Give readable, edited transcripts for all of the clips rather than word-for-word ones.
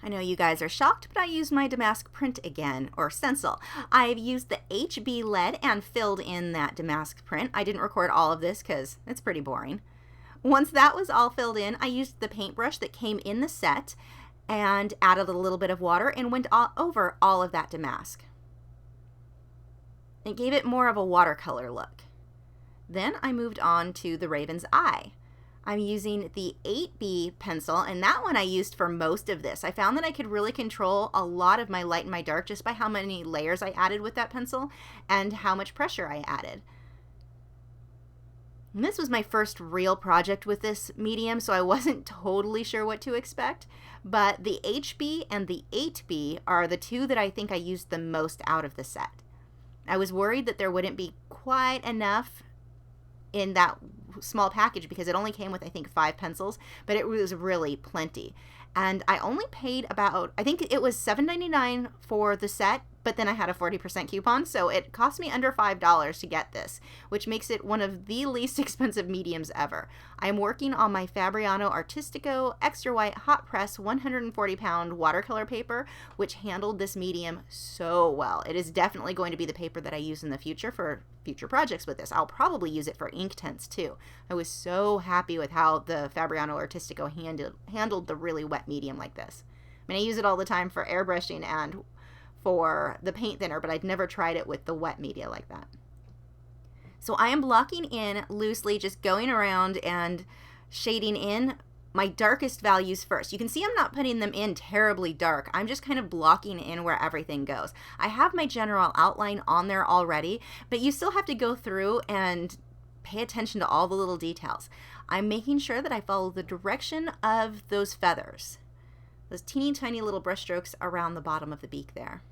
I know you guys are shocked, but I used my damask print again, or stencil. I've used the HB lead and filled in that damask print. I didn't record all of this because it's pretty boring. Once that was all filled in, I used the paintbrush that came in the set and added a little bit of water and went over all of that damask. It gave it more of a watercolor look. Then I moved on to the raven's eye. I'm using the 8B pencil, and that one I used for most of this. I found that I could really control a lot of my light and my dark just by how many layers I added with that pencil and how much pressure I added. And this was my first real project with this medium, so I wasn't totally sure what to expect, but the HB and the 8B are the two that I think I used the most out of the set. I was worried that there wouldn't be quite enough in that small package because it only came with, I think, 5 pencils, but it was really plenty. And I only paid about, I think it was $7.99 for the set, but then I had a 40% coupon, so it cost me under $5 to get this, which makes it one of the least expensive mediums ever. I'm working on my Fabriano Artistico Extra White Hot Press 140-pound watercolor paper, which handled this medium so well. It is definitely going to be the paper that I use in the future for future projects with this. I'll probably use it for inktense too. I was so happy with how the Fabriano Artistico handled the really wet medium like this. I mean, I use it all the time for airbrushing and for the paint thinner, but I'd never tried it with the wet media like that. So I am blocking in loosely, just going around and shading in my darkest values first. You can see I'm not putting them in terribly dark. I'm just kind of blocking in where everything goes. I have my general outline on there already, but you still have to go through and pay attention to all the little details. I'm making sure that I follow the direction of those feathers, those teeny tiny little brush strokes around the bottom of the beak there.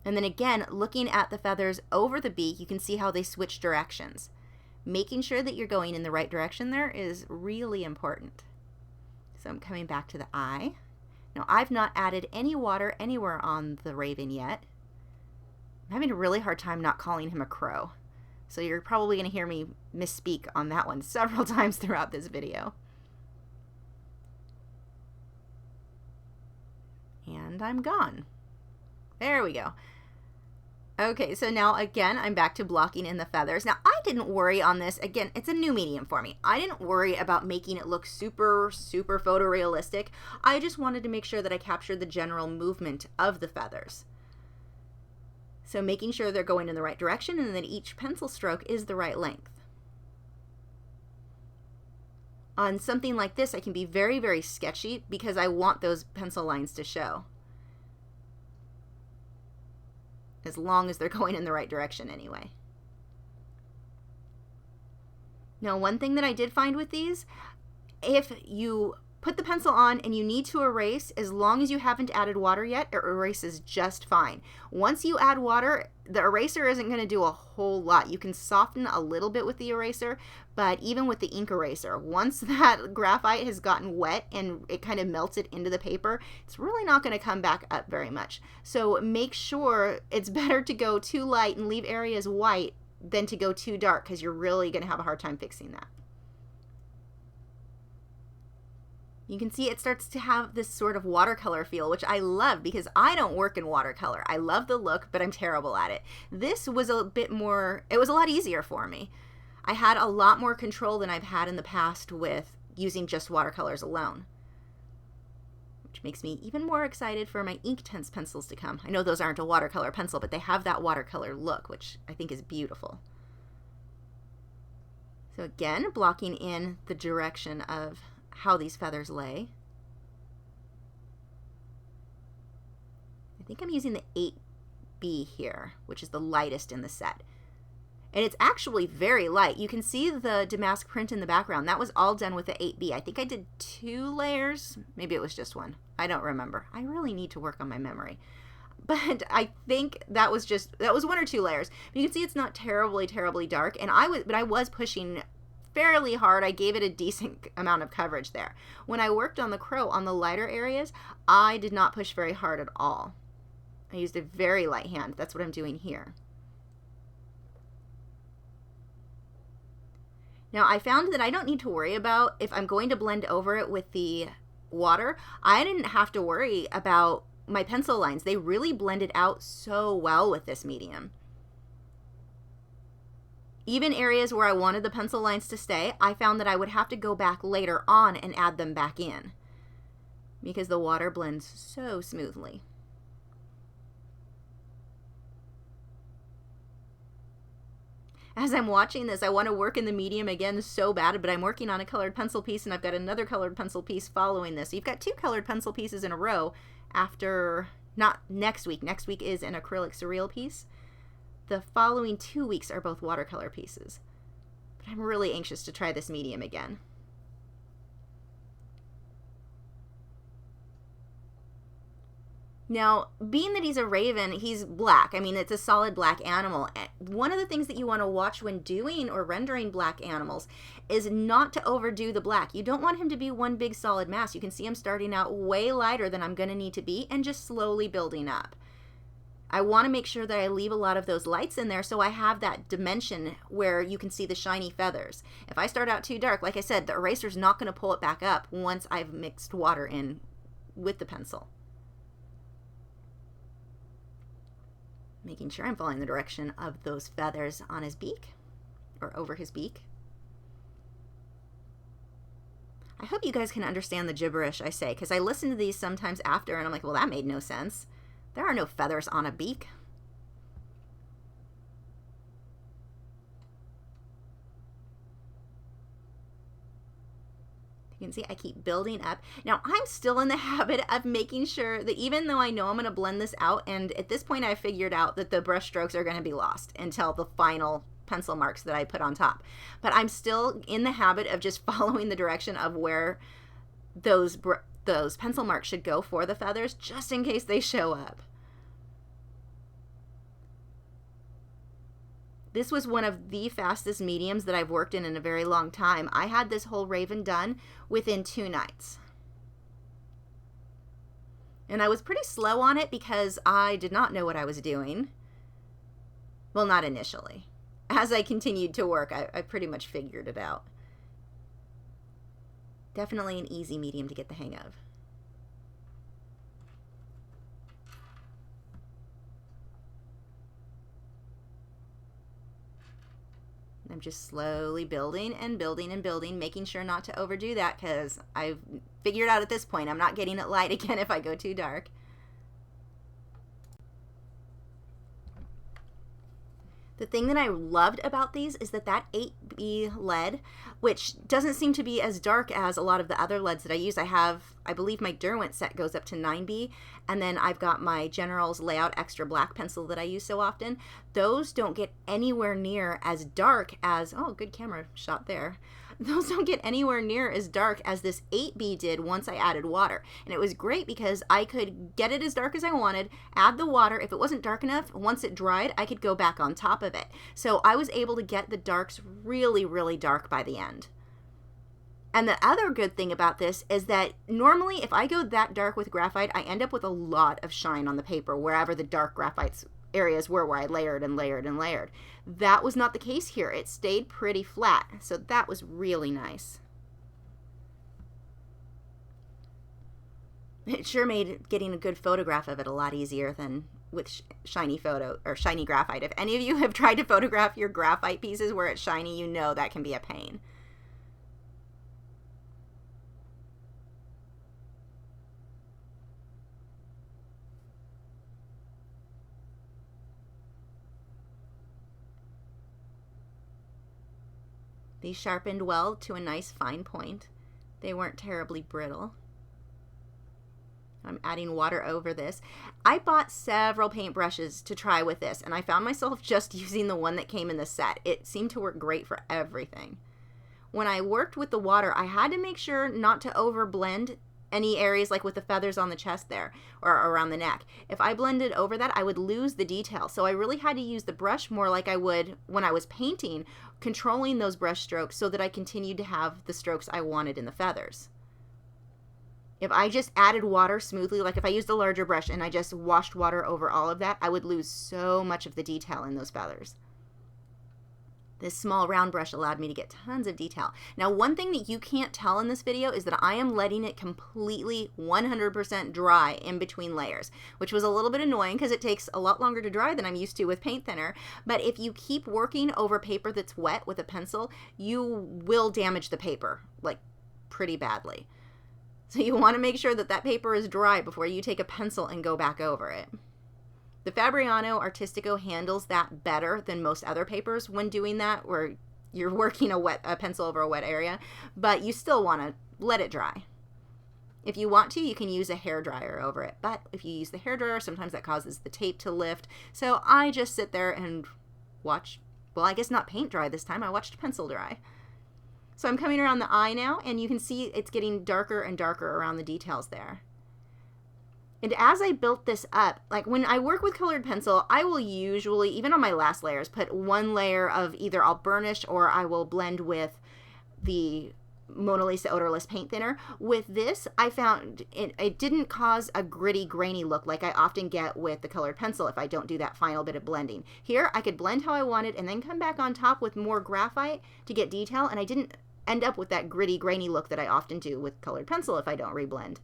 And then again, looking at the feathers over the beak, you can see how they switch directions. Making sure that you're going in the right direction there is really important. So I'm coming back to the eye. Now I've not added any water anywhere on the raven yet. I'm having a really hard time not calling him a crow. So you're probably going to hear me misspeak on that one several times throughout this video. And I'm gone. There we go. Okay, so now again, I'm back to blocking in the feathers. Now, I didn't worry on this. Again, it's a new medium for me. I didn't worry about making it look super photorealistic. I just wanted to make sure that I captured the general movement of the feathers. So making sure they're going in the right direction and that each pencil stroke is the right length. On something like this, I can be very sketchy because I want those pencil lines to show. As long as they're going in the right direction anyway. Now, one thing that I did find with these, if you put the pencil on and you need to erase, as long as you haven't added water yet, it erases just fine. Once you add water, the eraser isn't going to do a whole lot. You can soften a little bit with the eraser, but even with the ink eraser, once that graphite has gotten wet and it kind of melts it into the paper, it's really not going to come back up very much. So make sure it's better to go too light and leave areas white than to go too dark, because you're really going to have a hard time fixing that. You can see it starts to have this sort of watercolor feel, which I love because I don't work in watercolor. I love the look, but I'm terrible at it. This was a bit more, it was a lot easier for me. I had a lot more control than I've had in the past with using just watercolors alone, which makes me even more excited for my inktense pencils to come. I know those aren't a watercolor pencil, but they have that watercolor look, which I think is beautiful. So again, blocking in the direction of how these feathers lay. I think I'm using the 8B here, which is the lightest in the set. And it's actually very light. You can see the damask print in the background. That was all done with the 8B. I think I did 2 layers. Maybe it was just 1. I don't remember. I really need to work on my memory. But I think that was 1 or 2 layers. But you can see it's not terribly dark. And I was pushing fairly hard. I gave it a decent amount of coverage there. When I worked on the crow on the lighter areas, I did not push very hard at all. I used a very light hand. That's what I'm doing here. Now I found that I don't need to worry about if I'm going to blend over it with the water, I didn't have to worry about my pencil lines. They really blended out so well with this medium. Even areas where I wanted the pencil lines to stay, I found that I would have to go back later on and add them back in because the water blends so smoothly. As I'm watching this, I want to work in the medium again so bad, but I'm working on a colored pencil piece, and I've got another colored pencil piece following this. So you've got 2 colored pencil pieces in a row after, not next week. Next week is an acrylic surreal piece. The following 2 weeks are both watercolor pieces. But I'm really anxious to try this medium again. Now, being that he's a raven, he's black. I mean, it's a solid black animal. One of the things that you want to watch when doing or rendering black animals is not to overdo the black. You don't want him to be one big solid mass. You can see I'm starting out way lighter than I'm going to need to be and just slowly building up. I want to make sure that I leave a lot of those lights in there so I have that dimension where you can see the shiny feathers. If I start out too dark, like I said, the eraser's not going to pull it back up once I've mixed water in with the pencil. Making sure I'm following the direction of those feathers on his beak or over his beak. I hope you guys can understand the gibberish I say, because I listen to these sometimes after and I'm like, well, that made no sense. There are no feathers on a beak. You can see I keep building up. Now, I'm still in the habit of making sure that even though I know I'm going to blend this out, and at this point I figured out that the brush strokes are going to be lost until the final pencil marks that I put on top. But I'm still in the habit of just following the direction of where those pencil marks should go for the feathers, just in case they show up. This was one of the fastest mediums that I've worked in a very long time. I had this whole raven done within 2 nights. And I was pretty slow on it because I did not know what I was doing. Well, not initially. As I continued to work, I pretty much figured it out. Definitely an easy medium to get the hang of. I'm just slowly building and building and building, making sure not to overdo that because I've figured out at this point I'm not getting it light again if I go too dark. The thing that I loved about these is that 8B lead, which doesn't seem to be as dark as a lot of the other leads that I use. I believe my Derwent set goes up to 9B, and then I've got my General's Layout Extra Black pencil that I use so often. Those don't get anywhere near as dark as, oh, good camera shot there. Those don't get anywhere near as dark as this 8B did once I added water. And it was great because I could get it as dark as I wanted, add the water. If it wasn't dark enough, once it dried, I could go back on top of it. So I was able to get the darks really, really dark by the end. And the other good thing about this is that normally if I go that dark with graphite, I end up with a lot of shine on the paper wherever the dark graphites areas were where I layered and layered and layered. That was not the case here. It stayed pretty flat, so that was really nice. It sure made getting a good photograph of it a lot easier than with shiny graphite. If any of you have tried to photograph your graphite pieces where it's shiny, you know that can be a pain. These sharpened well to a nice fine point. They weren't terribly brittle. I'm adding water over this. I bought several paintbrushes to try with this, and I found myself just using the one that came in the set. It seemed to work great for everything. When I worked with the water, I had to make sure not to overblend any areas like with the feathers on the chest there or around the neck. If I blended over that, I would lose the detail. So I really had to use the brush more like I would when I was painting, controlling those brush strokes so that I continued to have the strokes I wanted in the feathers. If I just added water smoothly, like if I used a larger brush and I just washed water over all of that, I would lose so much of the detail in those feathers. This small round brush allowed me to get tons of detail. Now, one thing that you can't tell in this video is that I am letting it completely 100% dry in between layers, which was a little bit annoying because it takes a lot longer to dry than I'm used to with paint thinner. But if you keep working over paper that's wet with a pencil, you will damage the paper, like pretty badly. So you want to make sure that that paper is dry before you take a pencil and go back over it. The Fabriano Artistico handles that better than most other papers when doing that, where you're working a pencil over a wet area, but you still want to let it dry. If you want to, you can use a hair dryer over it, but if you use the hair dryer, sometimes that causes the tape to lift. So I just sit there and watch, well, I guess not paint dry this time, I watched pencil dry. So I'm coming around the eye now, and you can see it's getting darker and darker around the details there. And as I built this up, like when I work with colored pencil, I will usually, even on my last layers, put one layer of either I'll burnish or I will blend with the Mona Lisa odorless paint thinner. With this, I found it didn't cause a gritty, grainy look like I often get with the colored pencil if I don't do that final bit of blending. Here, I could blend how I wanted and then come back on top with more graphite to get detail, and I didn't end up with that gritty, grainy look that I often do with colored pencil if I don't reblend.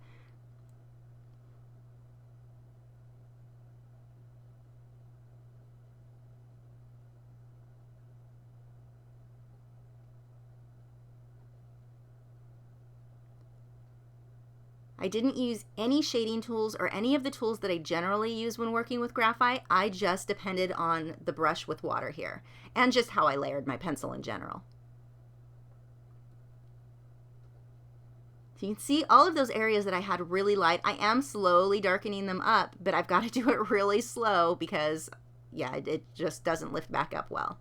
I didn't use any shading tools or any of the tools that I generally use when working with graphite. I just depended on the brush with water here and just how I layered my pencil in general. So you can see all of those areas that I had really light. I am slowly darkening them up, but I've got to do it really slow because, yeah, it just doesn't lift back up well.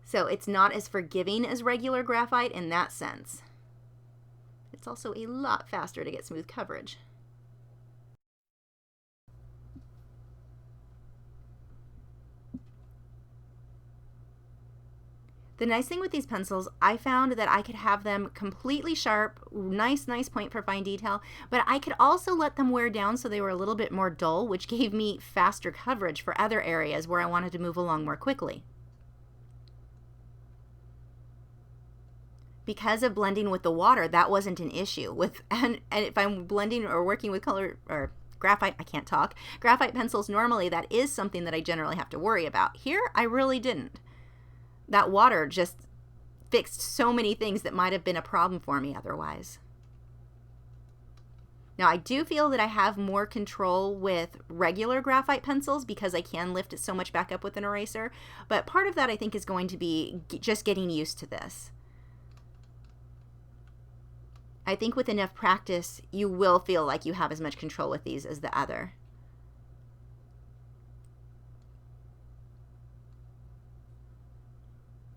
So it's not as forgiving as regular graphite in that sense. It's also a lot faster to get smooth coverage. The nice thing with these pencils, I found that I could have them completely sharp, nice point for fine detail, but I could also let them wear down so they were a little bit more dull, which gave me faster coverage for other areas where I wanted to move along more quickly. Because of blending with the water, that wasn't an issue. And if I'm blending or working with color or graphite, I can't talk, graphite pencils normally, that is something that I generally have to worry about. Here, I really didn't. That water just fixed so many things that might have been a problem for me otherwise. Now, I do feel that I have more control with regular graphite pencils because I can lift it so much back up with an eraser, but part of that I think is going to be just getting used to this. I think with enough practice, you will feel like you have as much control with these as the other.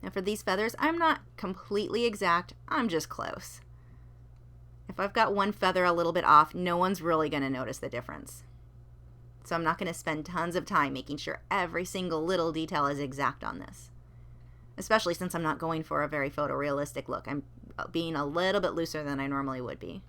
Now for these feathers, I'm not completely exact, I'm just close. If I've got one feather a little bit off, no one's really going to notice the difference. So I'm not going to spend tons of time making sure every single little detail is exact on this. Especially since I'm not going for a very photorealistic look. I'm being a little bit looser than I normally would be.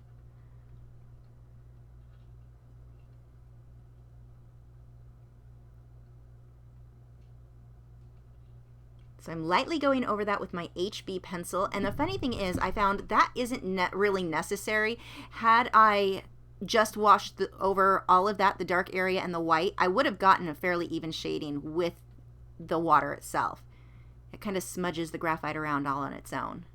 So I'm lightly going over that with my HB pencil, and the funny thing is I found that isn't really necessary. Had I just washed over all of that, the dark area and the white, I would have gotten a fairly even shading with the water itself. It kind of smudges the graphite around all on its own.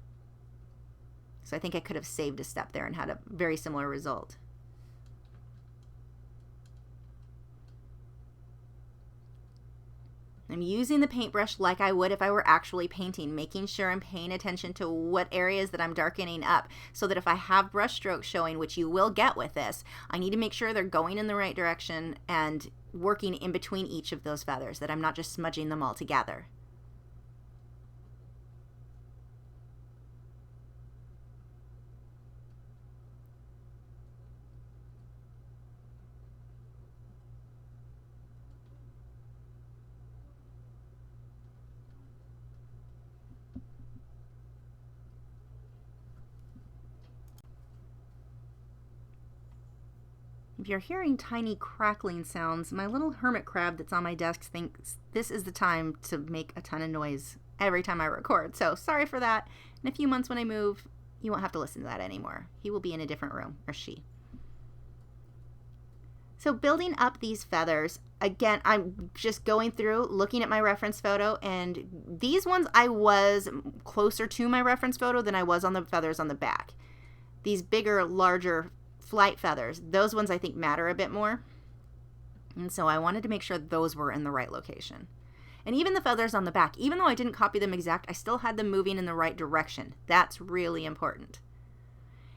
So I think I could have saved a step there and had a very similar result. I'm using the paintbrush like I would if I were actually painting, making sure I'm paying attention to what areas that I'm darkening up so that if I have brush strokes showing, which you will get with this, I need to make sure they're going in the right direction and working in between each of those feathers, that I'm not just smudging them all together. If you're hearing tiny crackling sounds, my little hermit crab that's on my desk thinks this is the time to make a ton of noise every time I record. So sorry for that. In a few months when I move, you won't have to listen to that anymore. He will be in a different room, or she. So building up these feathers, again, I'm just going through, looking at my reference photo, and these ones I was closer to my reference photo than I was on the feathers on the back. These bigger, larger flight feathers, those ones I think matter a bit more. And so I wanted to make sure those were in the right location. And even the feathers on the back, even though I didn't copy them exact, I still had them moving in the right direction. That's really important.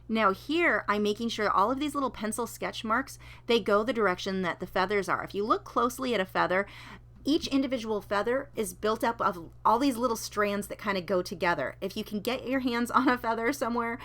Now here, I'm making sure all of these little pencil sketch marks, they go the direction that the feathers are. If you look closely at a feather, each individual feather is built up of all these little strands that kind of go together. If you can get your hands on a feather somewhere,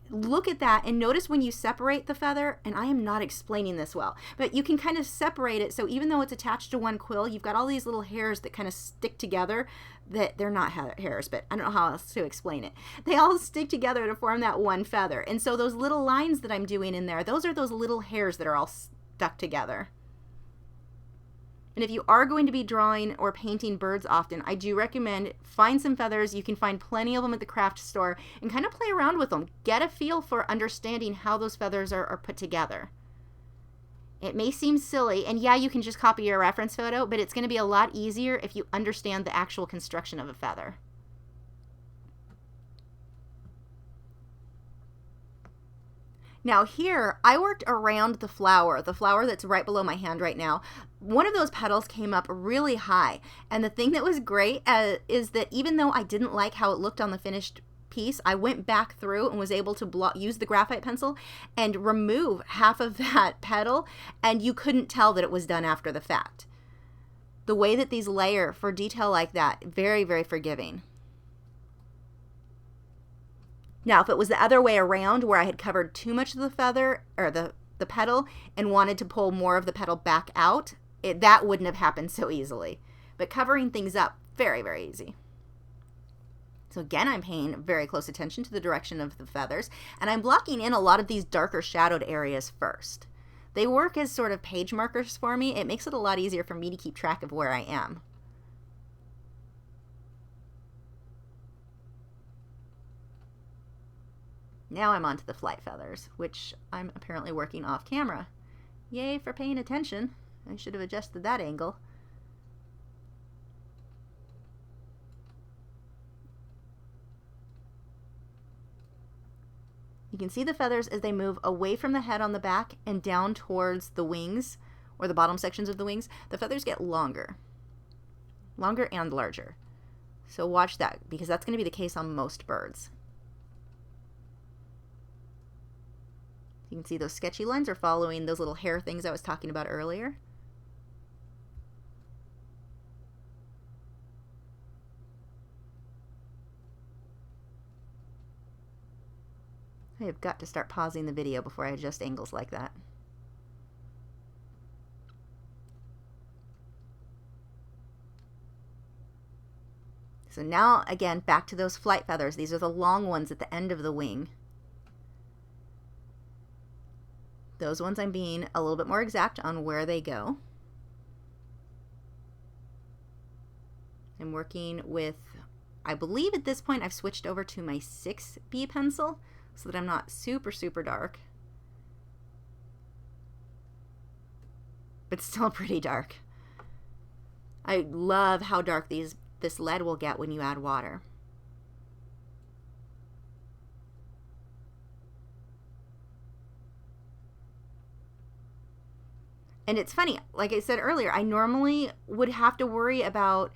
look at that and notice when you separate the feather, and I am not explaining this well, but you can kind of separate it so even though it's attached to one quill, you've got all these little hairs that kind of stick together, that they're not hairs, but I don't know how else to explain it. They all stick together to form that one feather. And so those little lines that I'm doing in there, those are those little hairs that are all stuck together. And if you are going to be drawing or painting birds often, I do recommend find some feathers. You can find plenty of them at the craft store and kind of play around with them. Get a feel for understanding how those feathers are put together. It may seem silly, and yeah, you can just copy your reference photo, but it's going to be a lot easier if you understand the actual construction of a feather. Now here, I worked around the flower that's right below my hand right now. One of those petals came up really high, and the thing that was great is that even though I didn't like how it looked on the finished piece, I went back through and was able to use the graphite pencil and remove half of that petal, and you couldn't tell that it was done after the fact. The way that these layer for detail like that, very, very forgiving. Now, if it was the other way around where I had covered too much of the feather or the petal and wanted to pull more of the petal back out, that wouldn't have happened so easily. But covering things up, very, very easy. So again, I'm paying very close attention to the direction of the feathers, and I'm blocking in a lot of these darker shadowed areas first. They work as sort of page markers for me. It makes it a lot easier for me to keep track of where I am. Now I'm on to the flight feathers, which I'm apparently working off camera. Yay for paying attention. I should have adjusted that angle. You can see the feathers as they move away from the head on the back and down towards the wings, or the bottom sections of the wings. The feathers get longer and larger. So watch that, because that's going to be the case on most birds. You can see those sketchy lines are following those little hair things I was talking about earlier. I have got to start pausing the video before I adjust angles like that. So now, again, back to those flight feathers. These are the long ones at the end of the wing. Those ones I'm being a little bit more exact on where they go. I'm working with, I believe at this point I've switched over to my 6B pencil so that I'm not super, super dark. But still pretty dark. I love how dark this lead will get when you add water. And it's funny, like I said earlier, I normally would have to worry about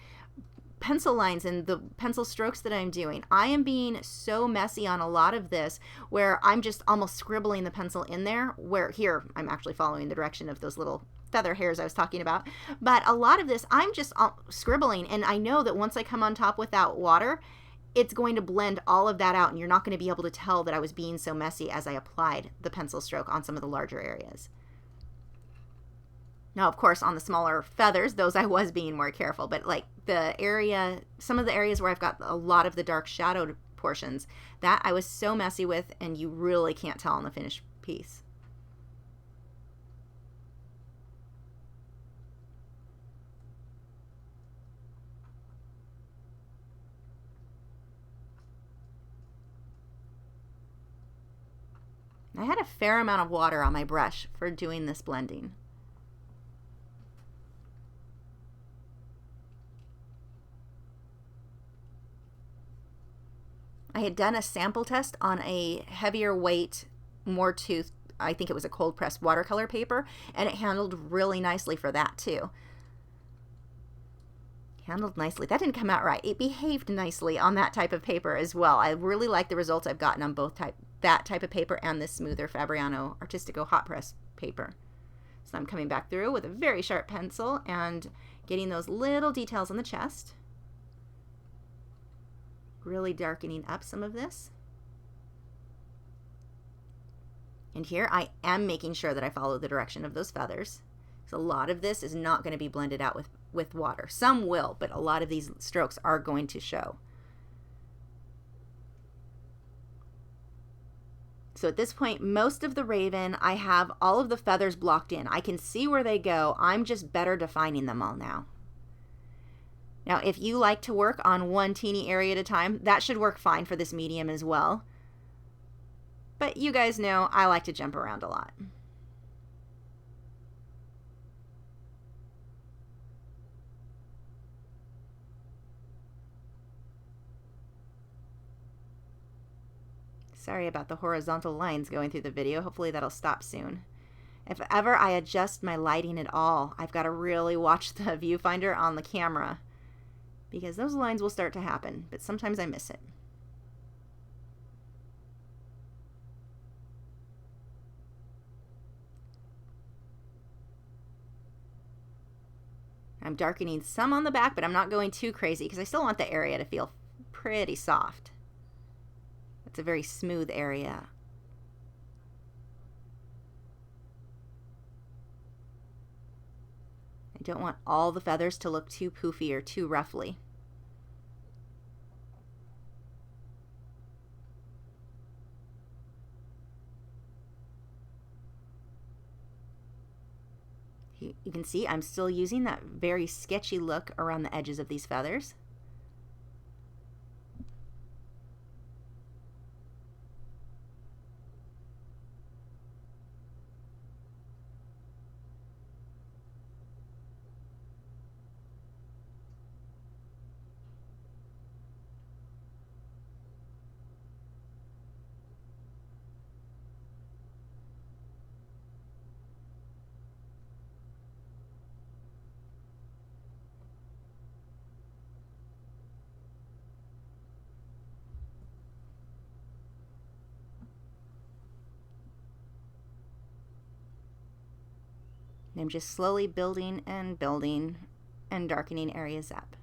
pencil lines and the pencil strokes that I'm doing. I am being so messy on a lot of this where I'm just almost scribbling the pencil in there, where here I'm actually following the direction of those little feather hairs I was talking about. But a lot of this I'm just scribbling, and I know that once I come on top without water, it's going to blend all of that out, and you're not going to be able to tell that I was being so messy as I applied the pencil stroke on some of the larger areas. Now, of course, on the smaller feathers, those I was being more careful, but like the area, some of the areas where I've got a lot of the dark shadowed portions, that I was so messy with, and you really can't tell on the finished piece. I had a fair amount of water on my brush for doing this blending. I had done a sample test on a heavier weight, more tooth, I think it was a cold pressed watercolor paper, and it handled really nicely for that too. Handled nicely. That didn't come out right. It behaved nicely on that type of paper as well. I really like the results I've gotten on both that type of paper and this smoother Fabriano Artistico hot press paper. So I'm coming back through with a very sharp pencil and getting those little details on the chest. Really darkening up some of this. And here I am making sure that I follow the direction of those feathers. So a lot of this is not going to be blended out with water. Some will, but a lot of these strokes are going to show. So at this point, most of the raven, I have all of the feathers blocked in. I can see where they go. I'm just better defining them all now. Now, if you like to work on one teeny area at a time, that should work fine for this medium as well. But you guys know I like to jump around a lot. Sorry about the horizontal lines going through the video. Hopefully that'll stop soon. If ever I adjust my lighting at all, I've got to really watch the viewfinder on the camera, because those lines will start to happen, but sometimes I miss it. I'm darkening some on the back, but I'm not going too crazy because I still want the area to feel pretty soft. It's a very smooth area. I don't want all the feathers to look too poofy or too roughly. You can see I'm still using that very sketchy look around the edges of these feathers. And I'm just slowly building and darkening areas up.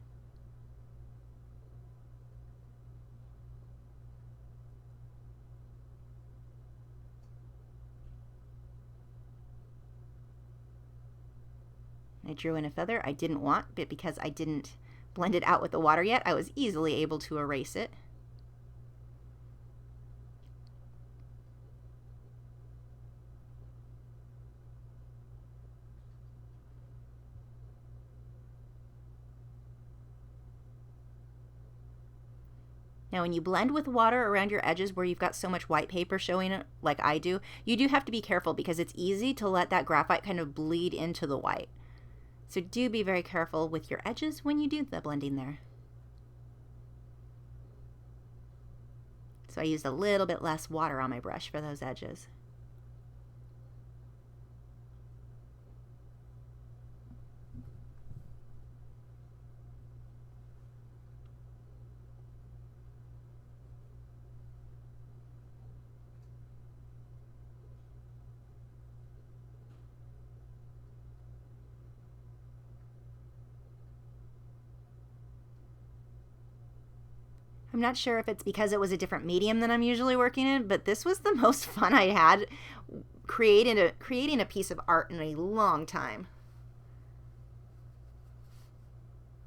I drew in a feather I didn't want, but because I didn't blend it out with the water yet, I was easily able to erase it. Now, when you blend with water around your edges where you've got so much white paper showing like I do, you do have to be careful because it's easy to let that graphite kind of bleed into the white. So do be very careful with your edges when you do the blending there. So I used a little bit less water on my brush for those edges. I'm not sure if it's because it was a different medium than I'm usually working in, but this was the most fun I had creating a piece of art in a long time.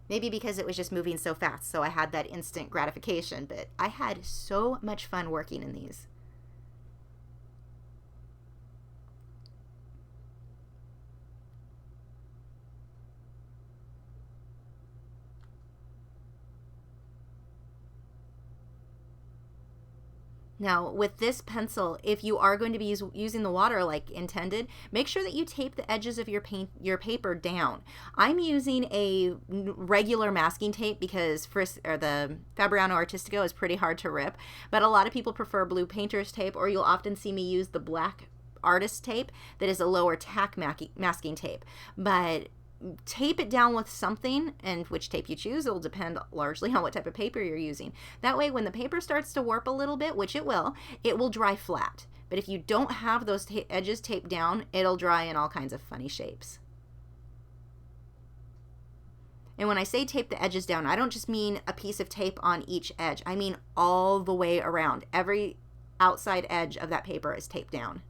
Maybe because it was just moving so fast, so I had that instant gratification, but I had so much fun working in these. Now, with this pencil, if you are going to be using the water like intended, make sure that you tape the edges of your paper down. I'm using a regular masking tape because the Fabriano Artistico is pretty hard to rip, but a lot of people prefer blue painter's tape, or you'll often see me use the black artist tape that is a lower tack masking tape. But tape it down with something, and which tape you choose will depend largely on what type of paper you're using. That way, when the paper starts to warp a little bit, which it will dry flat. But if you don't have those edges taped down, it'll dry in all kinds of funny shapes. And when I say tape the edges down, I don't just mean a piece of tape on each edge. I mean all the way around. Every outside edge of that paper is taped down.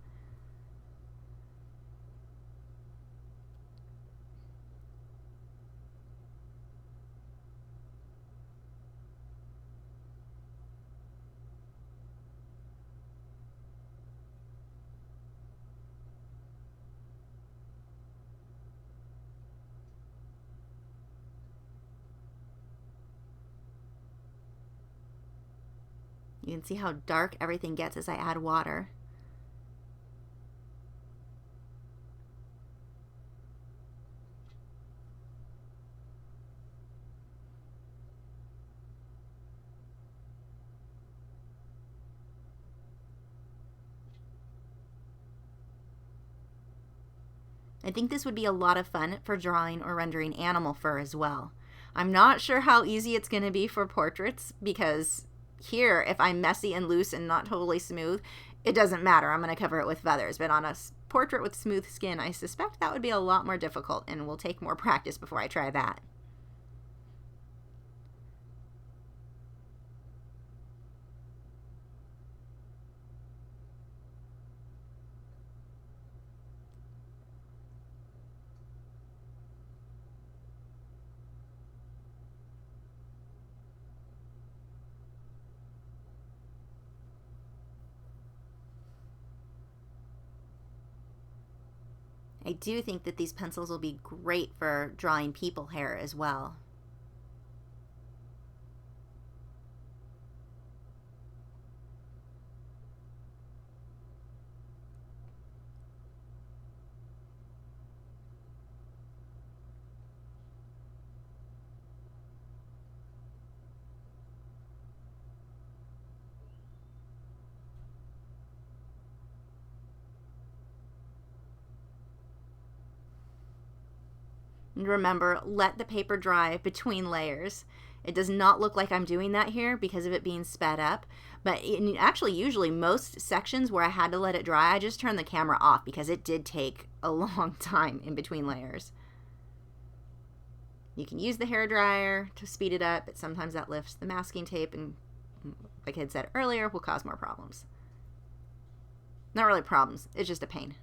You can see how dark everything gets as I add water. I think this would be a lot of fun for drawing or rendering animal fur as well. I'm not sure how easy it's going to be for portraits, because here, if I'm messy and loose and not totally smooth, it doesn't matter. I'm going to cover it with feathers. But on a portrait with smooth skin, I suspect that would be a lot more difficult and will take more practice before I try that. I do think that these pencils will be great for drawing people hair as well. And remember, let the paper dry between layers. It does not look like I'm doing that here because of it being sped up, but actually usually most sections where I had to let it dry, I just turned the camera off because it did take a long time in between layers. You can use the hair dryer to speed it up, but sometimes that lifts the masking tape and, like I had said earlier, will cause more problems. Not really problems, it's just a pain.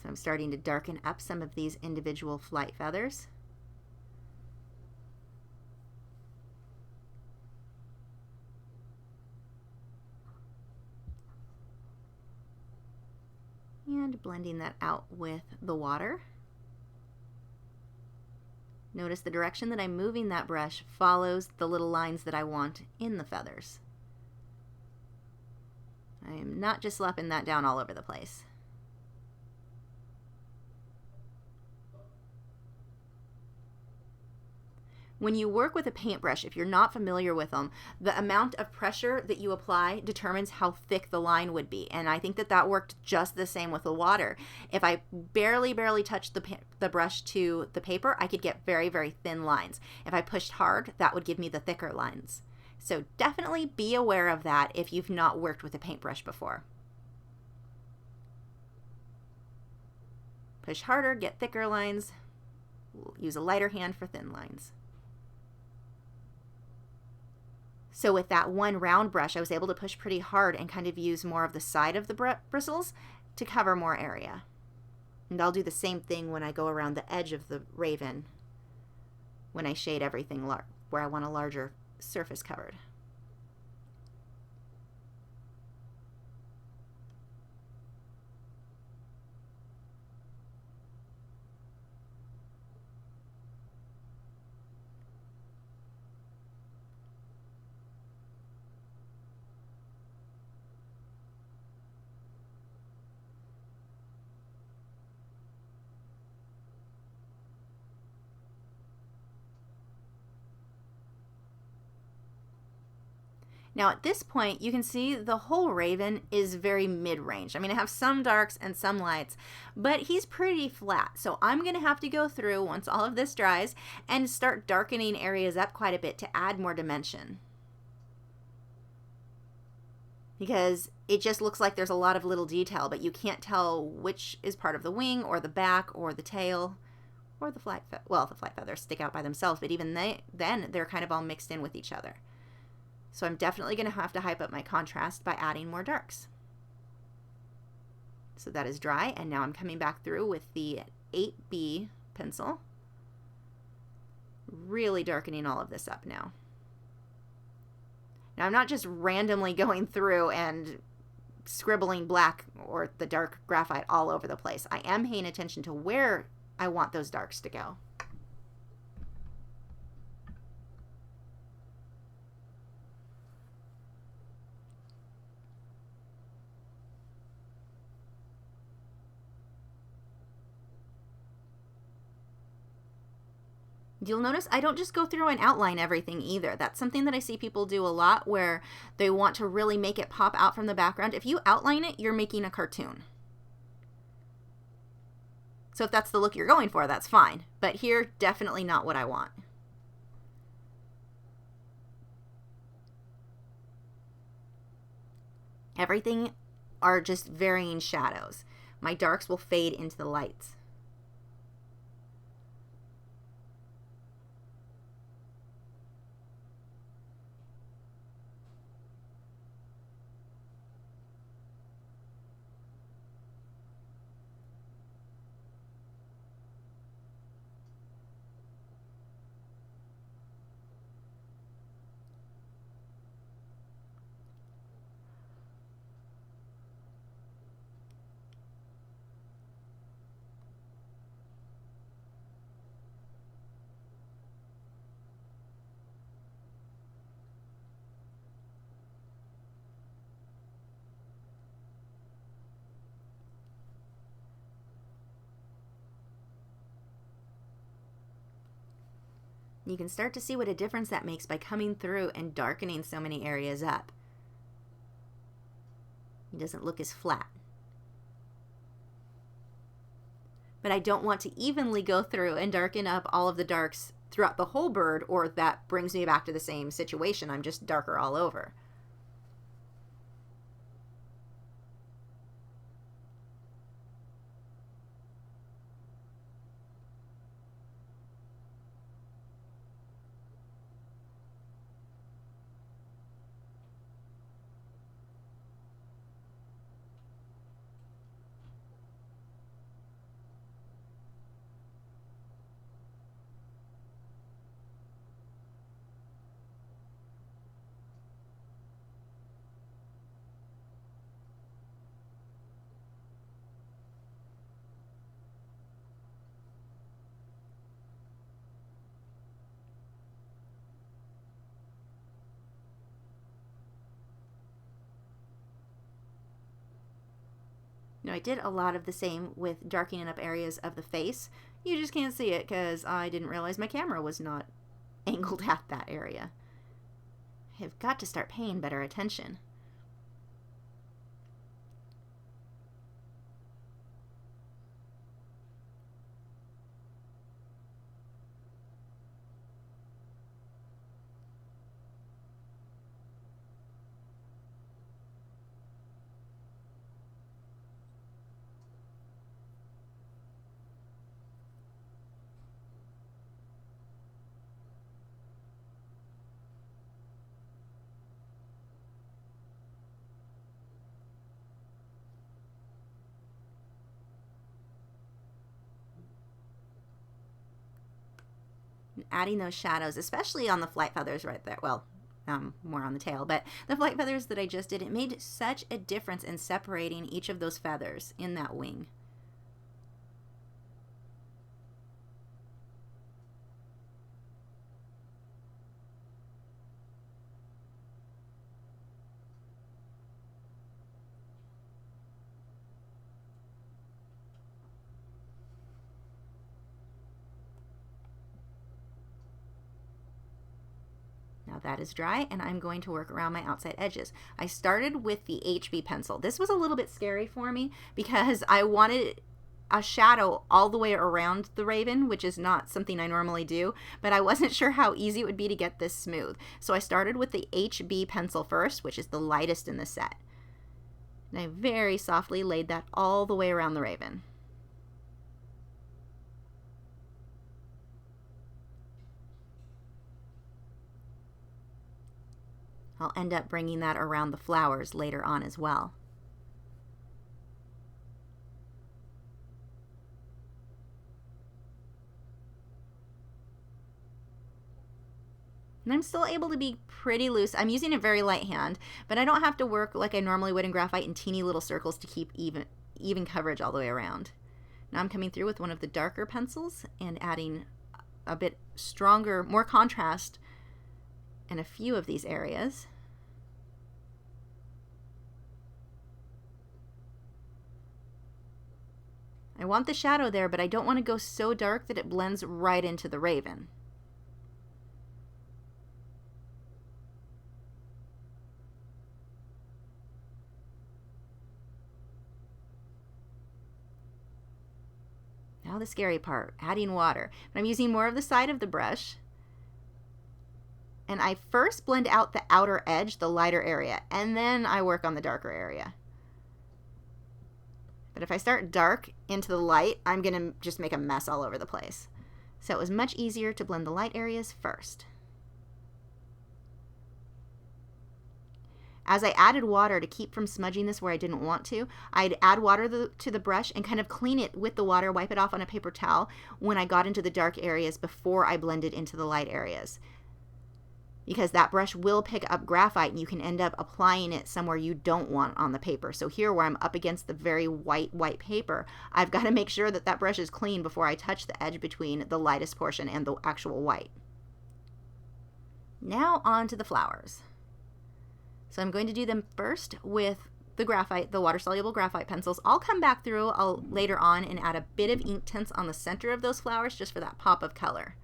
So I'm starting to darken up some of these individual flight feathers. And blending that out with the water. Notice the direction that I'm moving that brush follows the little lines that I want in the feathers. I am not just slapping that down all over the place. When you work with a paintbrush, if you're not familiar with them, the amount of pressure that you apply determines how thick the line would be. And I think that that worked just the same with the water. If I barely touched the brush to the paper, I could get very, very thin lines. If I pushed hard, that would give me the thicker lines. So definitely be aware of that if you've not worked with a paintbrush before. Push harder, get thicker lines. We'll use a lighter hand for thin lines. So with that one round brush, I was able to push pretty hard and kind of use more of the side of the bristles to cover more area. And I'll do the same thing when I go around the edge of the raven, when I shade everything where I want a larger surface covered. Now at this point, you can see the whole raven is very mid-range. I mean, I have some darks and some lights, but he's pretty flat. So I'm gonna have to go through, once all of this dries, and start darkening areas up quite a bit to add more dimension. Because it just looks like there's a lot of little detail, but you can't tell which is part of the wing or the back or the tail or the flight well, the flight feathers stick out by themselves, but even then they're kind of all mixed in with each other. So I'm definitely going to have to hype up my contrast by adding more darks. So that is dry, and now I'm coming back through with the 8B pencil, really darkening all of this up now. Now I'm not just randomly going through and scribbling black or the dark graphite all over the place. I am paying attention to where I want those darks to go. You'll notice I don't just go through and outline everything either. That's something that I see people do a lot, where they want to really make it pop out from the background. If you outline it, you're making a cartoon. So if that's the look you're going for, that's fine. But here, definitely not what I want. Everything are just varying shadows. My darks will fade into the lights. You can start to see what a difference that makes by coming through and darkening so many areas up. It doesn't look as flat. But I don't want to evenly go through and darken up all of the darks throughout the whole bird, or that brings me back to the same situation. I'm just darker all over. Now I did a lot of the same with darkening up areas of the face. You just can't see it because I didn't realize my camera was not angled at that area. I've got to start paying better attention. Adding those shadows, especially on the flight feathers right there. Well, more on the tail, but the flight feathers that I just did, it made such a difference in separating each of those feathers in that wing. Now that is dry, and I'm going to work around my outside edges. I started with the HB pencil. This was a little bit scary for me because I wanted a shadow all the way around the raven, which is not something I normally do, but I wasn't sure how easy it would be to get this smooth. So I started with the HB pencil first, which is the lightest in the set. And I very softly laid that all the way around the raven. I'll end up bringing that around the flowers later on as well. And I'm still able to be pretty loose. I'm using a very light hand, but I don't have to work like I normally would in graphite in teeny little circles to keep even coverage all the way around. Now I'm coming through with one of the darker pencils and adding a bit stronger, more contrast in a few of these areas. I want the shadow there, but I don't want to go so dark that it blends right into the raven. Now the scary part, adding water. But I'm using more of the side of the brush. And I first blend out the outer edge, the lighter area, and then I work on the darker area. But if I start dark into the light, I'm going to just make a mess all over the place. So it was much easier to blend the light areas first. As I added water to keep from smudging this where I didn't want to, I'd add water to the brush and kind of clean it with the water, wipe it off on a paper towel when I got into the dark areas before I blended into the light areas. Because that brush will pick up graphite and you can end up applying it somewhere you don't want on the paper. So here where I'm up against the very white paper, I've got to make sure that that brush is clean before I touch the edge between the lightest portion and the actual white. Now on to the flowers. So I'm going to do them first with the graphite, the water-soluble graphite pencils. I'll come back through later on and add a bit of Inktense on the center of those flowers just for that pop of color.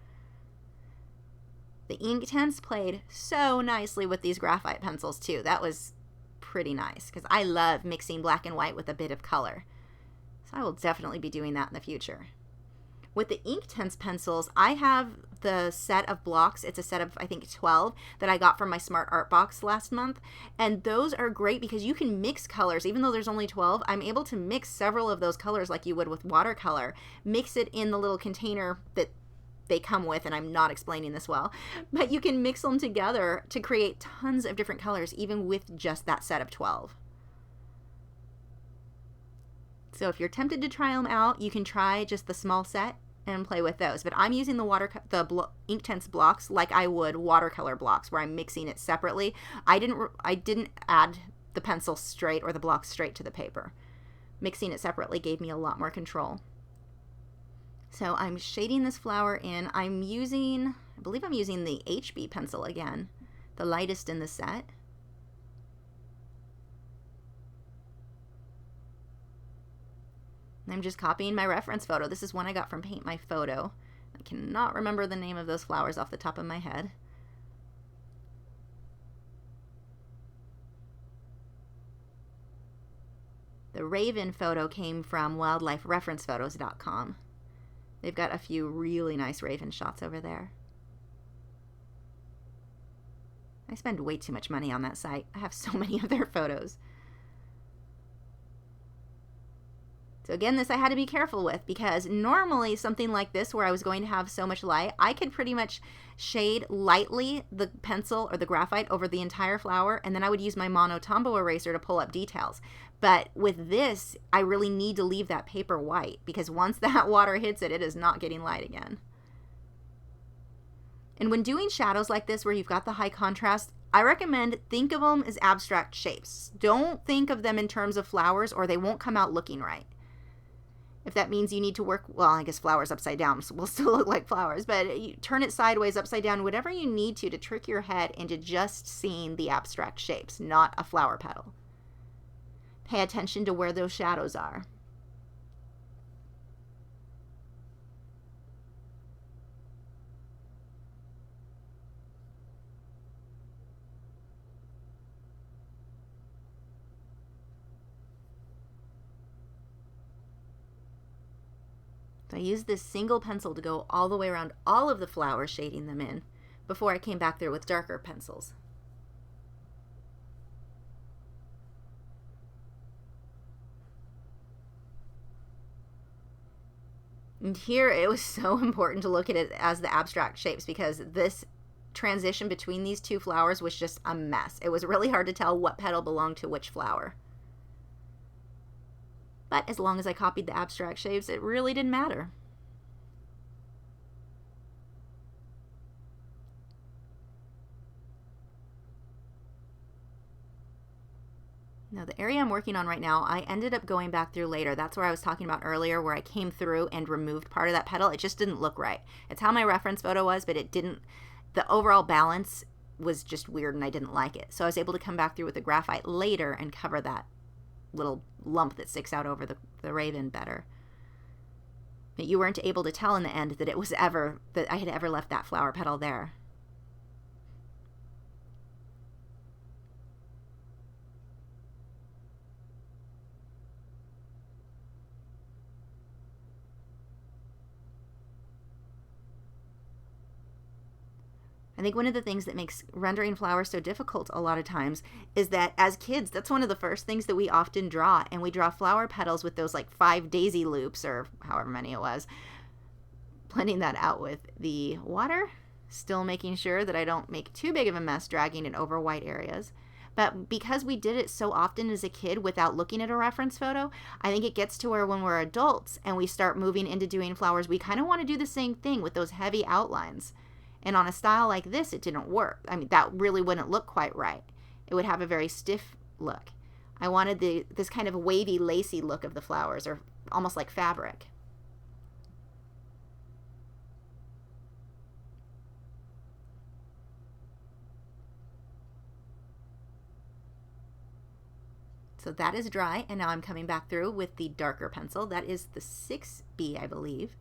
The Inktense played so nicely with these graphite pencils too. That was pretty nice because I love mixing black and white with a bit of color. So I will definitely be doing that in the future. With the Inktense pencils, I have the set of blocks. It's a set of, I think, 12 that I got from my Smart Art box last month. And those are great because you can mix colors. Even though there's only 12, I'm able to mix several of those colors like you would with watercolor. Mix it in the little container that they come with, and I'm not explaining this well. But you can mix them together to create tons of different colors, even with just that set of 12. So if you're tempted to try them out, you can try just the small set and play with those. But I'm using the Inktense blocks like I would watercolor blocks, where I'm mixing it separately. I didn't add the pencil straight or the blocks straight to the paper. Mixing it separately gave me a lot more control. So I'm shading this flower in. I believe I'm using the HB pencil again, the lightest in the set. I'm just copying my reference photo. This is one I got from Paint My Photo. I cannot remember the name of those flowers off the top of my head. The raven photo came from wildlifereferencephotos.com. They've got a few really nice raven shots over there. I spend way too much money on that site. I have so many of their photos. So again, this I had to be careful with because normally something like this where I was going to have so much light, I could pretty much shade lightly the pencil or the graphite over the entire flower, and then I would use my Mono Tombow eraser to pull up details. But with this, I really need to leave that paper white because once that water hits it, it is not getting light again. And when doing shadows like this where you've got the high contrast, I recommend think of them as abstract shapes. Don't think of them in terms of flowers or they won't come out looking right. If that means you need to work, well, I guess flowers upside down will still look like flowers, but you turn it sideways, upside down, whatever you need to trick your head into just seeing the abstract shapes, not a flower petal. Pay attention to where those shadows are. I used this single pencil to go all the way around all of the flowers, shading them in, before I came back through with darker pencils. And here it was so important to look at it as the abstract shapes, because this transition between these two flowers was just a mess. It was really hard to tell what petal belonged to which flower. But as long as I copied the abstract shapes, it really didn't matter. Now the area I'm working on right now, I ended up going back through later. That's where I was talking about earlier, where I came through and removed part of that petal. It just didn't look right. It's how my reference photo was, but it didn't, the overall balance was just weird and I didn't like it. So I was able to come back through with the graphite later and cover that little lump that sticks out over the raven better. But you weren't able to tell in the end that it was ever, that I had ever left that flower petal there. I think one of the things that makes rendering flowers so difficult a lot of times is that as kids, that's one of the first things that we often draw. And we draw flower petals with those like 5 daisy loops or however many it was. Blending that out with the water, still making sure that I don't make too big of a mess dragging it over white areas. But because we did it so often as a kid without looking at a reference photo, I think it gets to where when we're adults and we start moving into doing flowers, we kind of want to do the same thing with those heavy outlines. And on a style like this, it didn't work. I mean, that really wouldn't look quite right. It would have a very stiff look. I wanted this kind of wavy, lacy look of the flowers, or almost like fabric. So that is dry, and now I'm coming back through with the darker pencil. That is the 6B, I believe.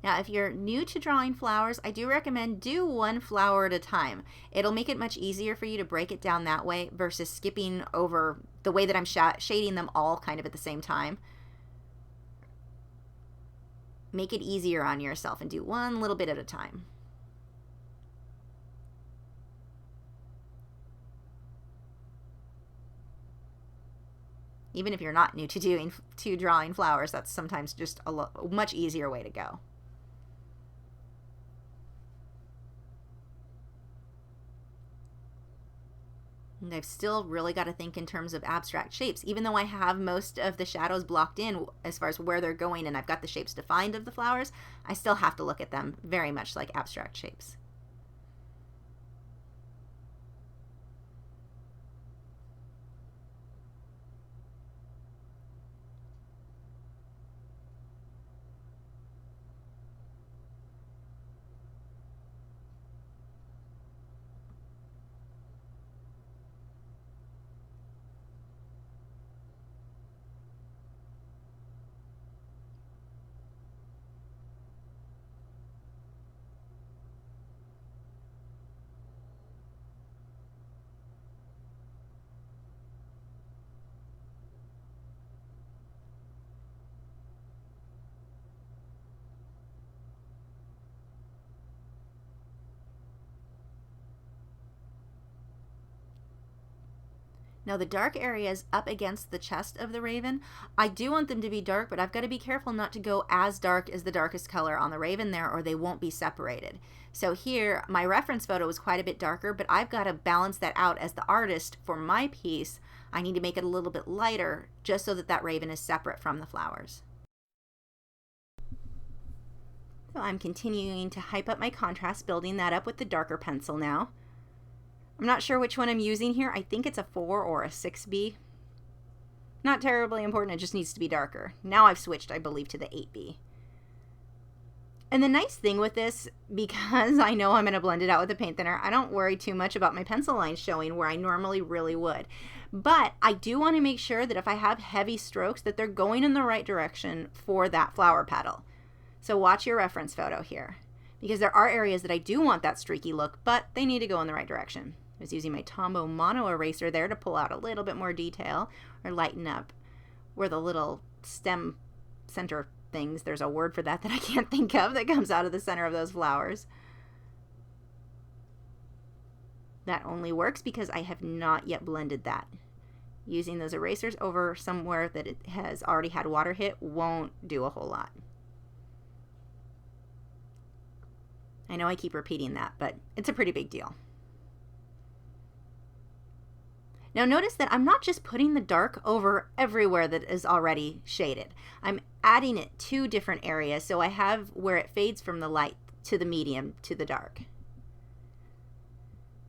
Now, if you're new to drawing flowers, I do recommend do one flower at a time. It'll make it much easier for you to break it down that way versus skipping over the way that I'm shading them all kind of at the same time. Make it easier on yourself and do one little bit at a time. Even if you're not new to drawing flowers, that's sometimes just a much easier way to go. And I've still really got to think in terms of abstract shapes. Even though I have most of the shadows blocked in as far as where they're going and I've got the shapes defined of the flowers, I still have to look at them very much like abstract shapes. Now the dark areas up against the chest of the raven, I do want them to be dark, but I've got to be careful not to go as dark as the darkest color on the raven there, or they won't be separated. So here, my reference photo was quite a bit darker, but I've got to balance that out as the artist for my piece. I need to make it a little bit lighter just so that that raven is separate from the flowers. So I'm continuing to hype up my contrast, building that up with the darker pencil now. I'm not sure which one I'm using here. I think it's a 4 or a 6B. Not terribly important, it just needs to be darker. Now I've switched, I believe, to the 8B. And the nice thing with this, because I know I'm going to blend it out with a paint thinner, I don't worry too much about my pencil lines showing where I normally really would. But I do want to make sure that if I have heavy strokes, that they're going in the right direction for that flower petal. So watch your reference photo here, because there are areas that I do want that streaky look, but they need to go in the right direction. I was using my Tombow mono eraser there to pull out a little bit more detail or lighten up where the little stem center things, there's a word for that I can't think of, that comes out of the center of those flowers. That only works because I have not yet blended that. Using those erasers over somewhere that it has already had water hit won't do a whole lot. I know I keep repeating that, but it's a pretty big deal. Now notice that I'm not just putting the dark over everywhere that is already shaded. I'm adding it to different areas, so I have where it fades from the light to the medium to the dark.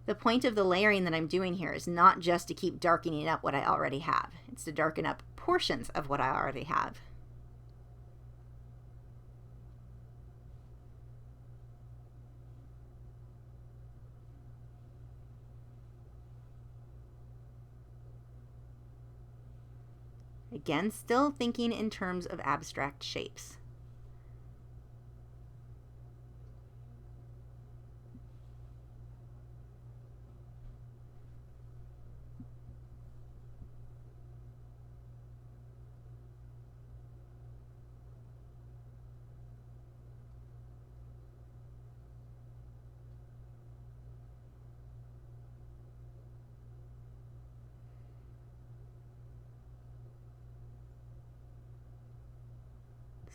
The point of the layering that I'm doing here is not just to keep darkening up what I already have. It's to darken up portions of what I already have. Again, still thinking in terms of abstract shapes.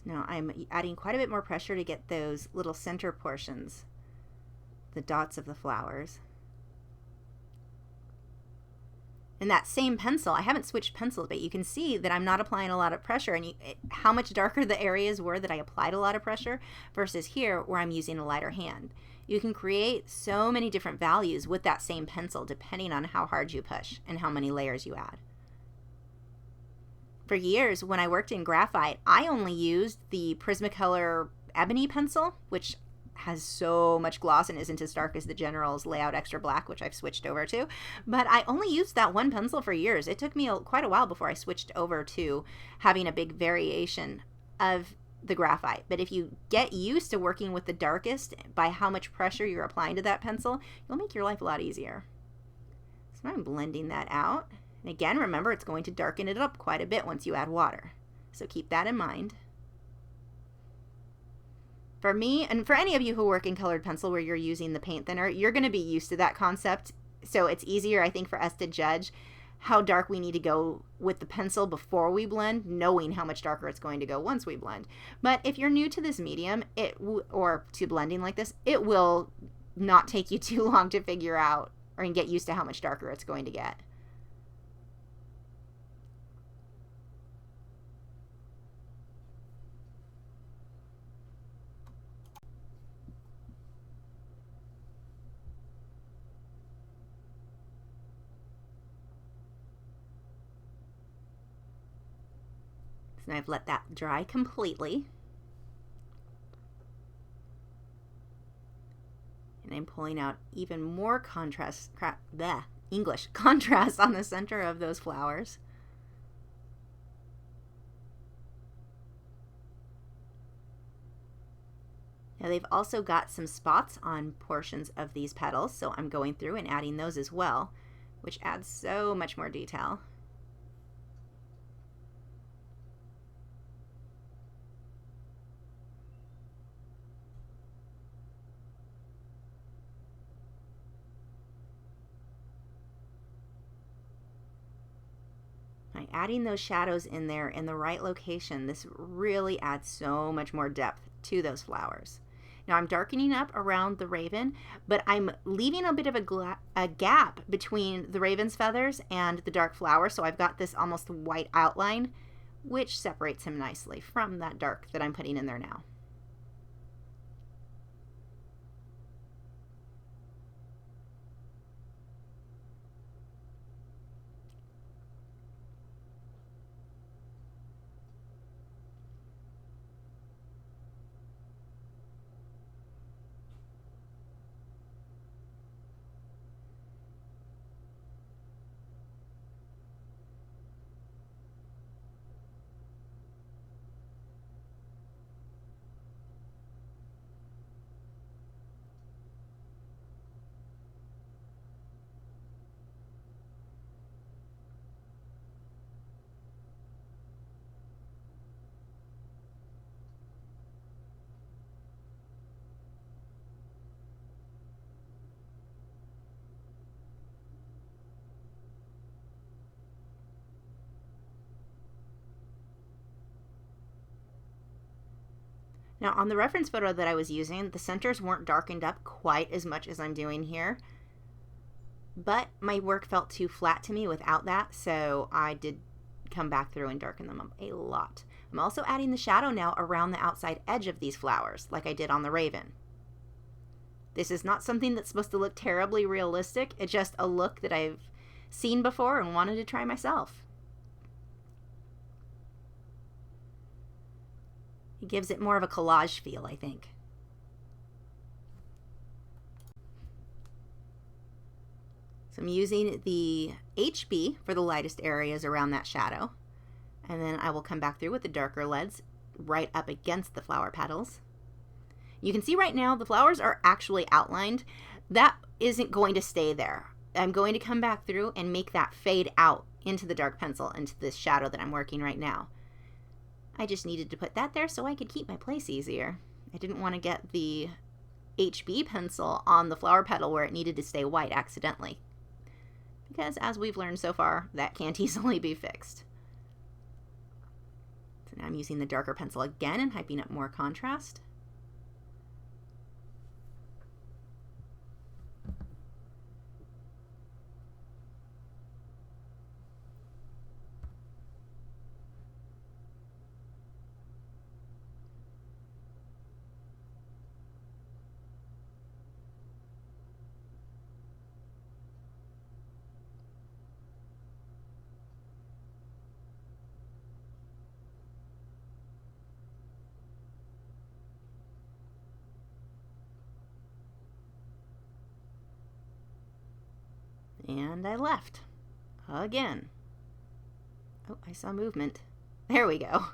Now I'm adding quite a bit more pressure to get those little center portions, the dots of the flowers. And that same pencil, I haven't switched pencils, but you can see that I'm not applying a lot of pressure, and how much darker the areas were that I applied a lot of pressure versus here where I'm using a lighter hand. You can create so many different values with that same pencil depending on how hard you push and how many layers you add. For years, when I worked in graphite, I only used the Prismacolor ebony pencil, which has so much gloss and isn't as dark as the General's Layout Extra Black, which I've switched over to. But I only used that one pencil for years. It took me quite a while before I switched over to having a big variation of the graphite. But if you get used to working with the darkest by how much pressure you're applying to that pencil, you'll make your life a lot easier. So I'm blending that out. And again, remember, it's going to darken it up quite a bit once you add water. So keep that in mind. For me, and for any of you who work in colored pencil where you're using the paint thinner, you're going to be used to that concept. So it's easier, I think, for us to judge how dark we need to go with the pencil before we blend, knowing how much darker it's going to go once we blend. But if you're new to this medium, or to blending like this, it will not take you too long to figure out or get used to how much darker it's going to get. And I've let that dry completely. And I'm pulling out even more contrast on the center of those flowers. Now they've also got some spots on portions of these petals, so I'm going through and adding those as well, which adds so much more detail. By adding those shadows in there in the right location, this really adds so much more depth to those flowers. Now I'm darkening up around the raven, but I'm leaving a bit of a gap between the raven's feathers and the dark flower, so I've got this almost white outline, which separates him nicely from that dark that I'm putting in there now. Now on the reference photo that I was using, the centers weren't darkened up quite as much as I'm doing here, but my work felt too flat to me without that, so I did come back through and darken them up a lot. I'm also adding the shadow now around the outside edge of these flowers, like I did on the raven. This is not something that's supposed to look terribly realistic. It's just a look that I've seen before and wanted to try myself. It gives it more of a collage feel, I think. So I'm using the HB for the lightest areas around that shadow. And then I will come back through with the darker leads right up against the flower petals. You can see right now the flowers are actually outlined. That isn't going to stay there. I'm going to come back through and make that fade out into the dark pencil, into this shadow that I'm working right now. I just needed to put that there so I could keep my place easier. I didn't want to get the HB pencil on the flower petal where it needed to stay white accidentally, because as we've learned so far, that can't easily be fixed. So now I'm using the darker pencil again and hyping up more contrast. And I left. Again. Oh, I saw movement. There we go.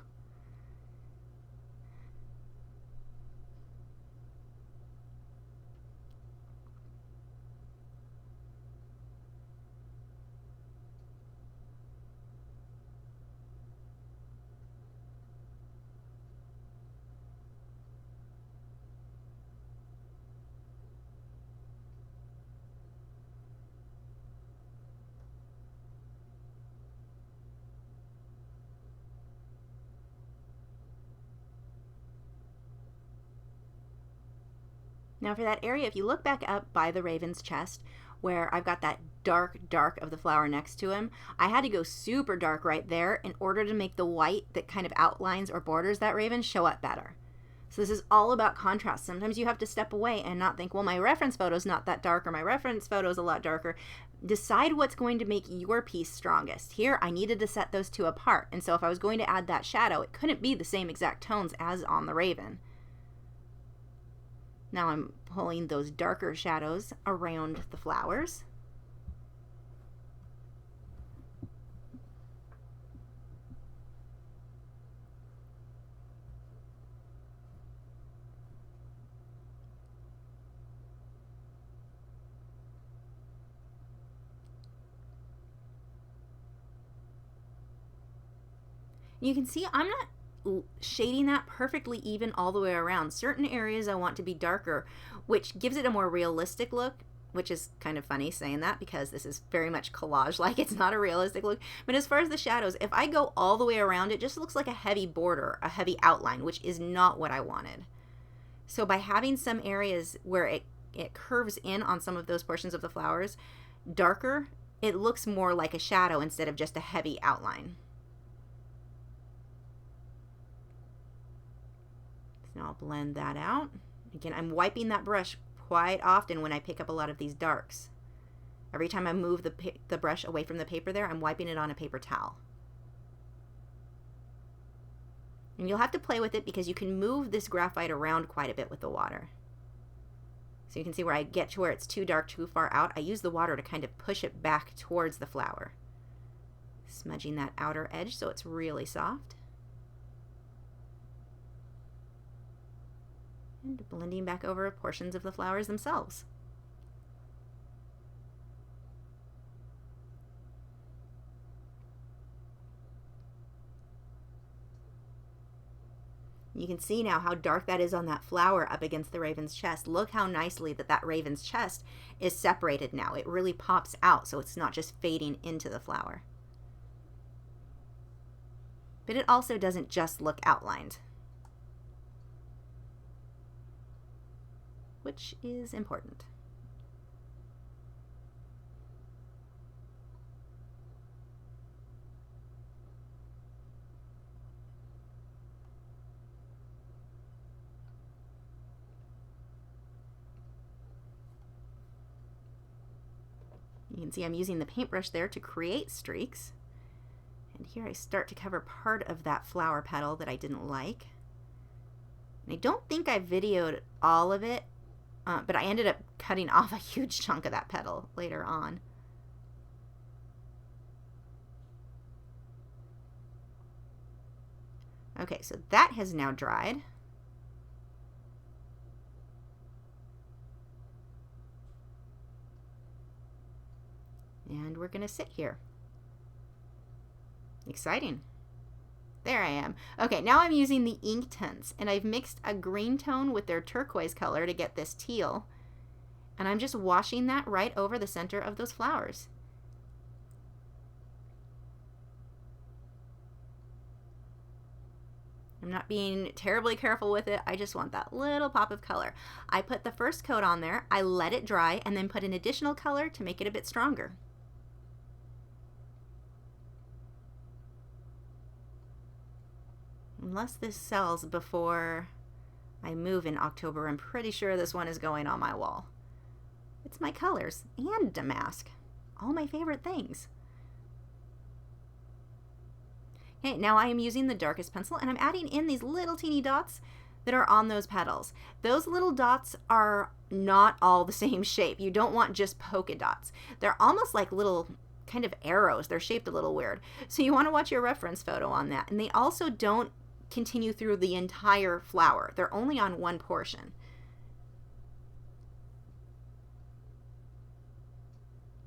Now for that area, if you look back up by the raven's chest, where I've got that dark of the flower next to him, I had to go super dark right there in order to make the white that kind of outlines or borders that raven show up better. So this is all about contrast. Sometimes you have to step away and not think, well, my reference photo is not that dark, or my reference photo is a lot darker. Decide what's going to make your piece strongest. Here, I needed to set those two apart. And so if I was going to add that shadow, it couldn't be the same exact tones as on the raven. Now I'm pulling those darker shadows around the flowers. You can see I'm not shading that perfectly even all the way around. Certain areas I want to be darker, which gives it a more realistic look, which is kind of funny saying that because this is very much collage-like. It's not a realistic look. But as far as the shadows, if I go all the way around, it just looks like a heavy border, a heavy outline, which is not what I wanted. So by having some areas where it curves in on some of those portions of the flowers darker, it looks more like a shadow instead of just a heavy outline. Now I'll blend that out. Again, I'm wiping that brush quite often when I pick up a lot of these darks. Every time I move the brush away from the paper there, I'm wiping it on a paper towel. And you'll have to play with it because you can move this graphite around quite a bit with the water. So you can see where I get to where it's too dark, too far out, I use the water to kind of push it back towards the flower. Smudging that outer edge so it's really soft. And blending back over portions of the flowers themselves. You can see now how dark that is on that flower up against the raven's chest. Look how nicely that raven's chest is separated now. It really pops out, so it's not just fading into the flower. But it also doesn't just look outlined. which is important. You can see I'm using the paintbrush there to create streaks. And here I start to cover part of that flower petal that I didn't like. And I don't think I videoed all of it, but I ended up cutting off a huge chunk of that petal later on. Okay, so that has now dried. And we're going to sit here. Exciting. There I am. Okay, now I'm using the Inktense, and I've mixed a green tone with their turquoise color to get this teal. And I'm just washing that right over the center of those flowers. I'm not being terribly careful with it. I just want that little pop of color. I put the first coat on there, I let it dry, and then put an additional color to make it a bit stronger. Unless this sells before I move in October, I'm pretty sure this one is going on my wall. It's my colors and damask. All my favorite things. Okay, now I am using the darkest pencil and I'm adding in these little teeny dots that are on those petals. Those little dots are not all the same shape. You don't want just polka dots. They're almost like little kind of arrows. They're shaped a little weird. So you want to watch your reference photo on that. And they also don't continue through the entire flower. They're only on one portion.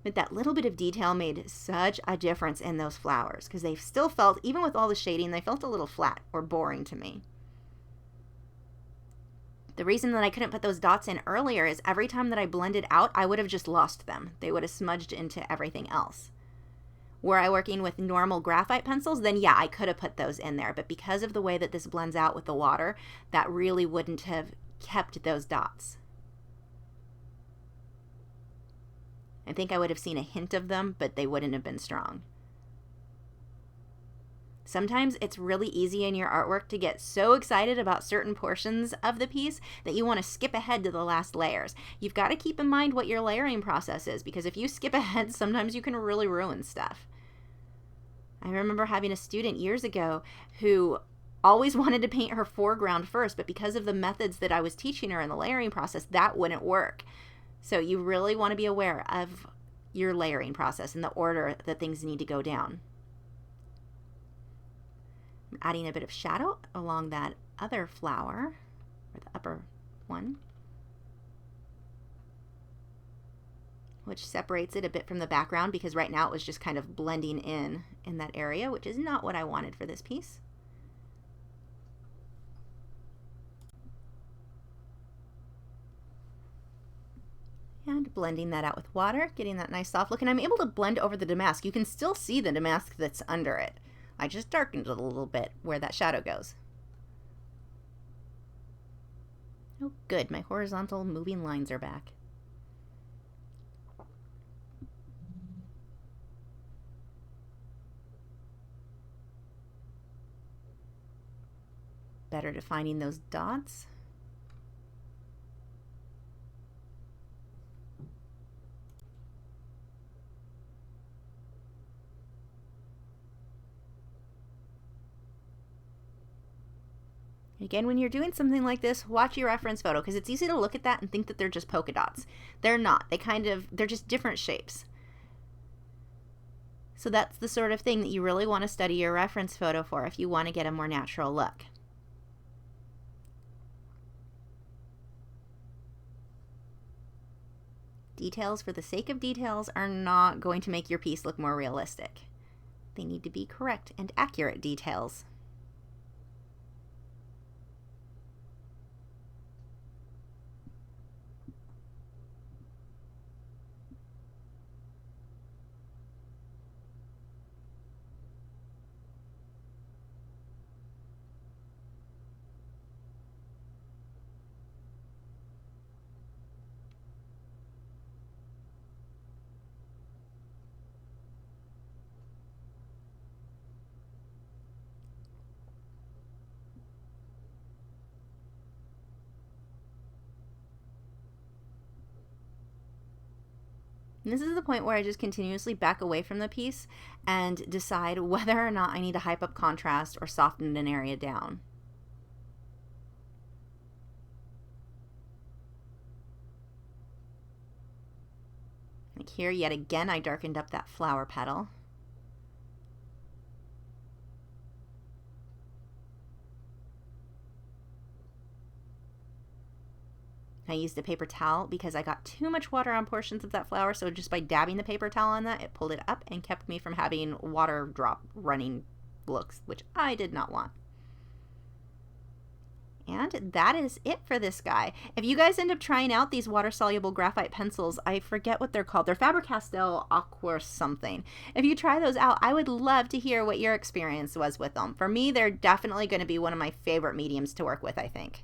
But that little bit of detail made such a difference in those flowers because they still felt, even with all the shading, they felt a little flat or boring to me. The reason that I couldn't put those dots in earlier is every time that I blended out, I would have just lost them. They would have smudged into everything else. Were I working with normal graphite pencils, then yeah, I could have put those in there. But because of the way that this blends out with the water, that really wouldn't have kept those dots. I think I would have seen a hint of them, but they wouldn't have been strong. Sometimes it's really easy in your artwork to get so excited about certain portions of the piece that you want to skip ahead to the last layers. You've got to keep in mind what your layering process is, because if you skip ahead, sometimes you can really ruin stuff. I remember having a student years ago who always wanted to paint her foreground first, but because of the methods that I was teaching her in the layering process, that wouldn't work. So you really want to be aware of your layering process and the order that things need to go down. I'm adding a bit of shadow along that other flower, or the upper one, which separates it a bit from the background because right now it was just kind of blending in that area, which is not what I wanted for this piece. And blending that out with water, getting that nice soft look. And I'm able to blend over the damask. You can still see the damask that's under it. I just darkened it a little bit where that shadow goes. Oh, good. My horizontal moving lines are back. Better defining those dots. Again, when you're doing something like this, watch your reference photo because it's easy to look at that and think that they're just polka dots. They're not. They're just different shapes. So that's the sort of thing that you really want to study your reference photo for if you want to get a more natural look. Details for the sake of details are not going to make your piece look more realistic. They need to be correct and accurate details. And this is the point where I just continuously back away from the piece and decide whether or not I need to hype up contrast or soften an area down. Like here, yet again, I darkened up that flower petal. I used a paper towel because I got too much water on portions of that flower, so just by dabbing the paper towel on that, it pulled it up and kept me from having water drop running looks, which I did not want. And that is it for this guy. If you guys end up trying out these water-soluble graphite pencils, I forget what they're called. They're Faber-Castell Aquarelle something. If you try those out, I would love to hear what your experience was with them. For me, they're definitely going to be one of my favorite mediums to work with, I think.